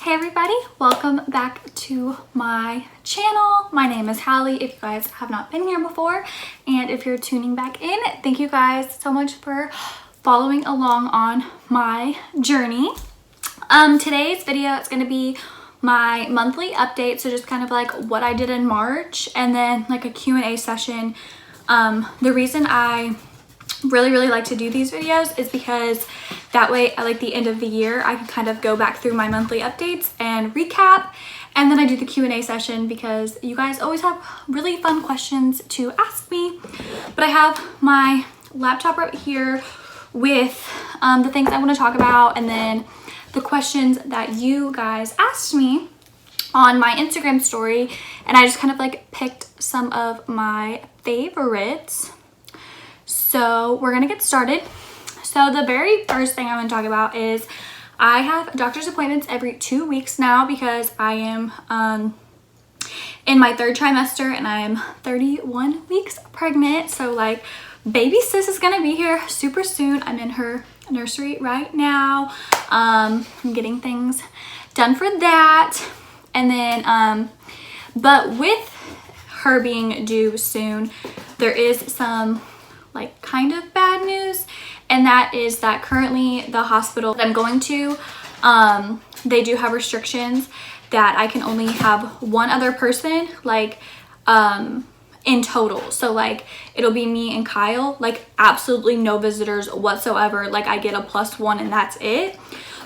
Hey everybody, welcome back to my channel. My name is Hallie if you guys have not been here before, and if you're tuning back in, thank you guys so much for following along on my journey. Today's video is going to be my monthly update, so just kind of like what I did in March and then like a Q&A session. The reason I really like to do these videos is because that way at like the end of the year I can kind of go back through my monthly updates and recap, and then I do the Q&A session because you guys always have really fun questions to ask me. But I have my laptop right here with the things I want to talk about and then the questions that you guys asked me on my Instagram story, and I just kind of like picked some of my favorites. So we're gonna get started. So the very first thing I'm gonna talk about is I have doctor's appointments every 2 weeks now because I am in my third trimester and I am 31 weeks pregnant. So like baby sis is gonna be here super soon. I'm in her nursery right now. I'm getting things done for that. And then, but with her being due soon, there is some like kind of bad news, and that is that currently the hospital that I'm going to, they do have restrictions that I can only have one other person like in total. So like it'll be me and Kyle, like absolutely no visitors whatsoever. Like I get a +1 and that's it.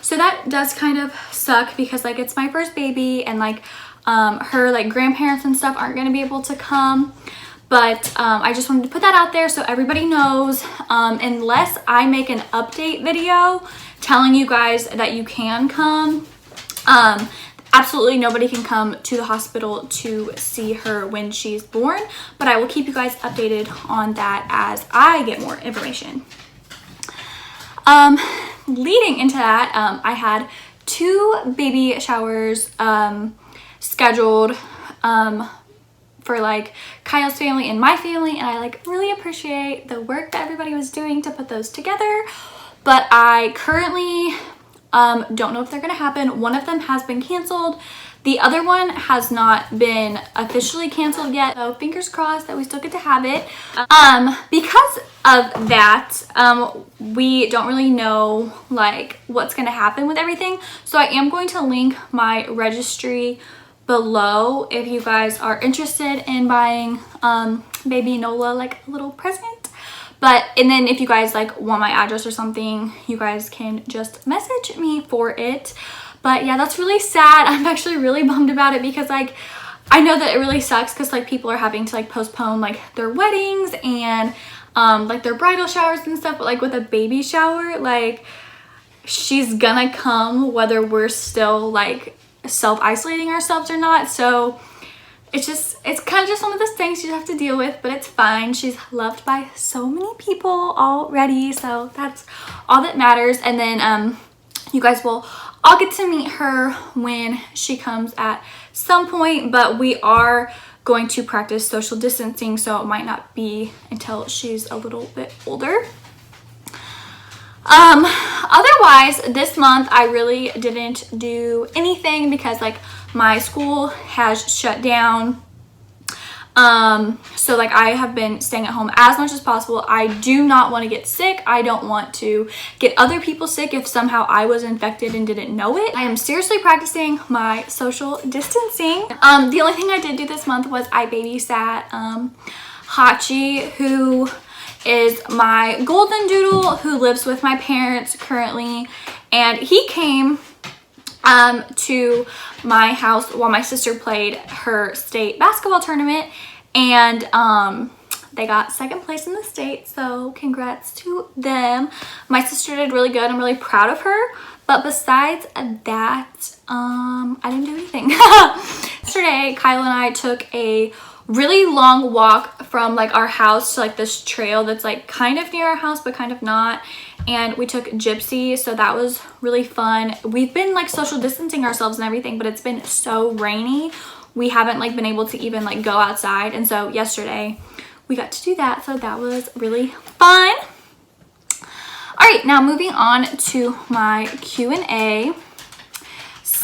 So that does kind of suck because like it's my first baby, and like her like grandparents and stuff aren't going to be able to come. But I just wanted to put that out there so everybody knows, unless I make an update video telling you guys that you can come, absolutely nobody can come to the hospital to see her when she's born. But I will keep you guys updated on that as I get more information. Leading into that, I had 2 baby showers scheduled for like Kyle's family and my family, and I like really appreciate the work that everybody was doing to put those together. But I currently don't know if they're gonna happen. One of them has been canceled. The other one has not been officially canceled yet, so fingers crossed that we still get to have it. Because of that, we don't really know like what's gonna happen with everything. So I am going to link my registry below if you guys are interested in buying baby Nola like a little present. And then if you guys like want my address or something, you guys can just message me for it. But yeah, that's really sad. I'm actually really bummed about it because like I know that it really sucks because like people are having to like postpone like their weddings and like their bridal showers and stuff. But like with a baby shower, like she's gonna come whether we're still like self-isolating ourselves or not. So it's kind of just one of those things you have to deal with, but it's fine. She's loved by so many people already, so that's all that matters. And then you guys will all get to meet her when she comes at some point, but we are going to practice social distancing, so it might not be until she's a little bit older. Otherwise this month I really didn't do anything because like my school has shut down. So like I have been staying at home as much as possible. I do not want to get sick. I don't want to get other people sick if somehow I was infected and didn't know it. I am seriously practicing my social distancing. The only thing I did do this month was I babysat Hachi, who is my golden doodle who lives with my parents currently, and he came to my house while my sister played her state basketball tournament, and they got 2nd place in the state, so congrats to them. My sister did really good. I'm really proud of her. But besides that, I didn't do anything. Yesterday Kyle and I took a really long walk from like our house to like this trail that's like kind of near our house but kind of not, and we took Gypsy, so that was really fun. We've been like social distancing ourselves and everything, but it's been so rainy we haven't like been able to even like go outside, and so yesterday we got to do that, so that was really fun. All right, now moving on to my Q&A.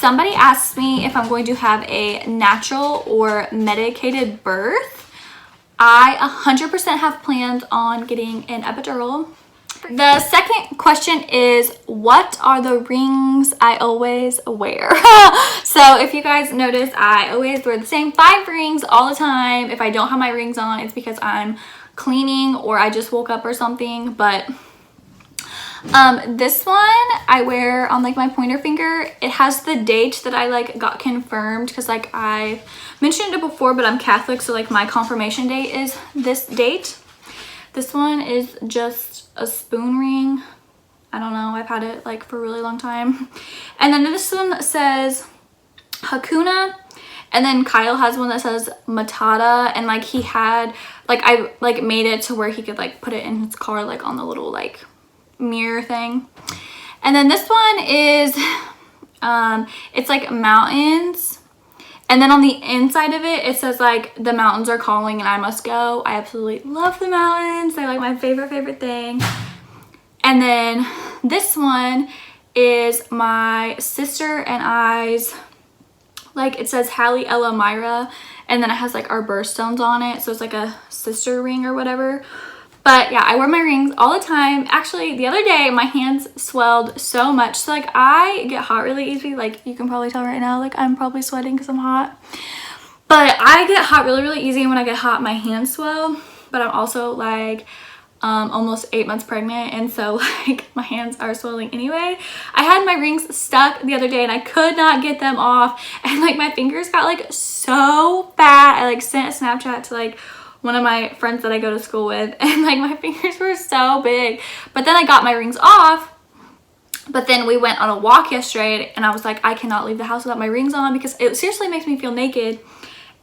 somebody asked me if I'm going to have a natural or medicated birth. I 100% have planned on getting an epidural. The second question is, what are the rings I always wear? So if you guys notice, I always wear the same 5 rings all the time. If I don't have my rings on, it's because I'm cleaning or I just woke up or something. But this one I wear on like my pointer finger. It has the date that I like got confirmed, because like I mentioned it before, but I'm Catholic, so like my confirmation date is this date. This one is just a spoon ring. I don't know, I've had it like for a really long time. And then this one says Hakuna, and then Kyle has one that says Matata, and like he had like, I like made it to where he could like put it in his car like on the little like mirror thing. And then this one is it's like mountains, and then on the inside of it, it says like the mountains are calling and I must go. I absolutely love the mountains. They're like my favorite thing. And then this one is my sister and I's, like it says Hallie, Ella, Myra, and then it has like our birthstones on it, so it's like a sister ring or whatever. But yeah, I wear my rings all the time. Actually, the other day my hands swelled so much, so like I get hot really easy. Like you can probably tell right now, like I'm probably sweating because I'm hot, but I get hot really easy, and when I get hot my hands swell. But I'm also like almost 8 months pregnant, and so like my hands are swelling anyway. I had my rings stuck the other day and I could not get them off, and like my fingers got like so bad. I like sent a Snapchat to like one of my friends that I go to school with, and like my fingers were so big. But then I got my rings off, but then we went on a walk yesterday and I was like, I cannot leave the house without my rings on, because it seriously makes me feel naked.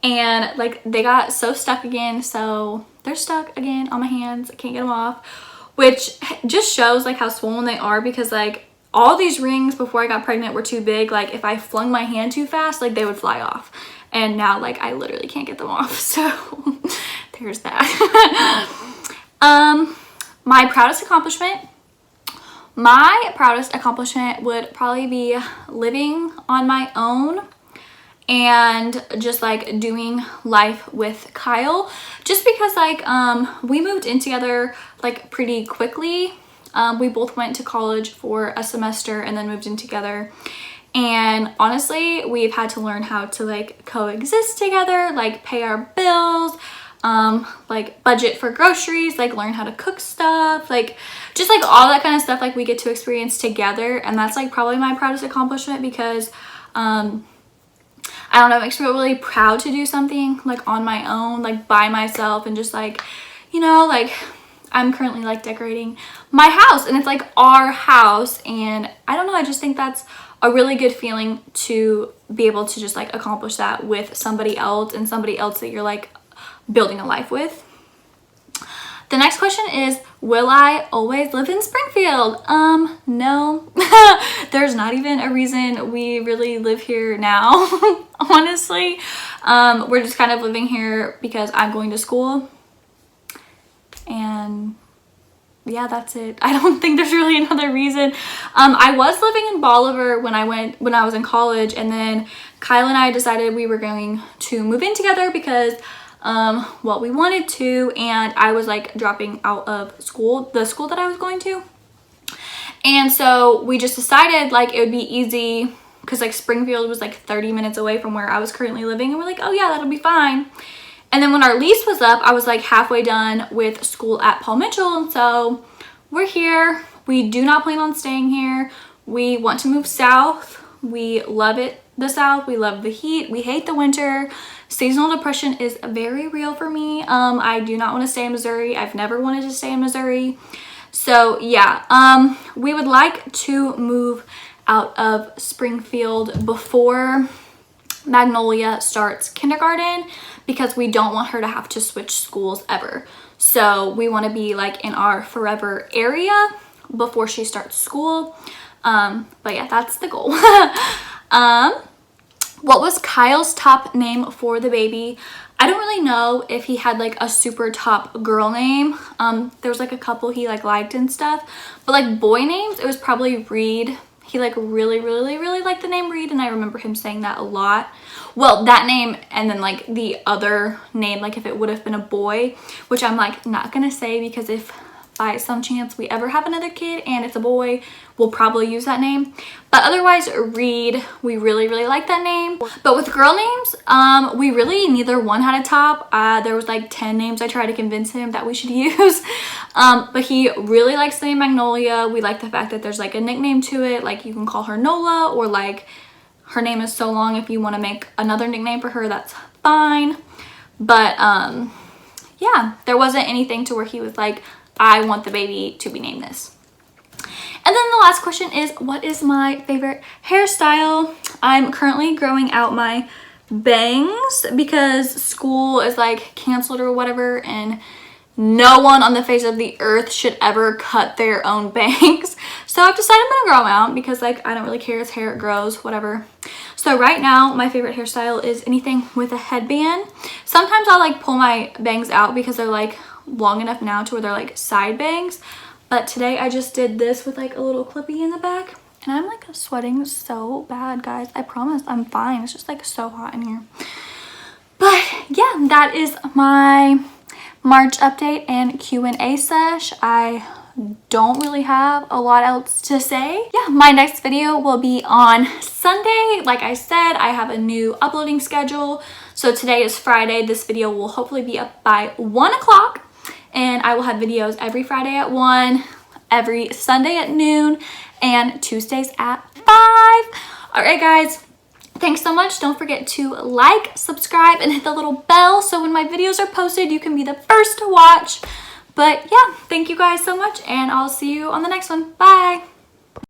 And like they got so stuck again, so they're stuck again on my hands. I can't get them off, which just shows like how swollen they are, because like all these rings before I got pregnant were too big. Like if I flung my hand too fast, like they would fly off, and now like I literally can't get them off. So there's that. My proudest accomplishment would probably be living on my own and just like doing life with Kyle, just because like we moved in together like pretty quickly. We both went to college for a semester and then moved in together, and honestly we've had to learn how to like coexist together, like pay our bills, like budget for groceries, like learn how to cook stuff, like just like all that kind of stuff like we get to experience together. And that's like probably my proudest accomplishment, because I don't know, it makes me feel really proud to do something like on my own, like by myself, and just like, you know, like I'm currently like decorating my house, and it's like our house, and I don't know, I just think that's a really good feeling to be able to just like accomplish that with somebody else, and somebody else that you're like building a life with. The next question is, will I always live in Springfield? No. There's not even a reason we really live here now, honestly. We're just kind of living here because I'm going to school, and yeah, that's it. I don't think there's really another reason. I was living in Bolivar when I was in college, and then Kyle and I decided we were going to move in together because well, we wanted to, and I was like dropping out of school, the school that I was going to, and so we just decided like it would be easy because like Springfield was like 30 minutes away from where I was currently living, and we're like, oh yeah, that'll be fine. And then when our lease was up, I was like halfway done with school at Paul Mitchell, and so we're here. We do not plan on staying here. We want to move south. We love it, the South. We love the heat. We hate the winter. Seasonal depression is very real for me. I do not want to stay in Missouri. I've never wanted to stay in Missouri. So yeah, we would like to move out of Springfield before Magnolia starts kindergarten, because we don't want her to have to switch schools ever. So we want to be like in our forever area before she starts school. But yeah, that's the goal. What was Kyle's top name for the baby? I don't really know if he had like a super top girl name. There was like a couple he like liked and stuff, but like boy names, it was probably Reed. He like really liked the name Reed, and I remember him saying that a lot. Well, that name and then like the other name, like if it would have been a boy, which I'm like not gonna say, because if by some chance we ever have another kid and it's a boy, we'll probably use that name. But otherwise, Reed, we really like that name. But with girl names, we really neither one had a top. There was like 10 names I tried to convince him that we should use. But he really likes the name Magnolia. We like the fact that there's like a nickname to it, like you can call her Nola, or like her name is so long, if you want to make another nickname for her, that's fine. But yeah, there wasn't anything to where he was like, I want the baby to be named this. And then the last question is, what is my favorite hairstyle? I'm currently growing out my bangs because school is like canceled or whatever, and no one on the face of the earth should ever cut their own bangs. So I've decided I'm gonna grow them out because like I don't really care, it's hair, it grows, whatever. So right now my favorite hairstyle is anything with a headband. Sometimes I'll like pull my bangs out because they're like long enough now to where they're like side bangs. But today I just did this with like a little clippy in the back, and I'm like sweating so bad, guys. I promise I'm fine. It's just like so hot in here. But yeah, that is my March update and Q&A sesh. I don't really have a lot else to say. Yeah, my next video will be on Sunday. Like I said, I have a new uploading schedule. So today is Friday. This video will hopefully be up by 1 o'clock. And I will have videos every Friday at 1, every Sunday at noon, and Tuesdays at 5. All right, guys. Thanks so much. Don't forget to like, subscribe, and hit the little bell so when my videos are posted, you can be the first to watch. But yeah, thank you guys so much, and I'll see you on the next one. Bye.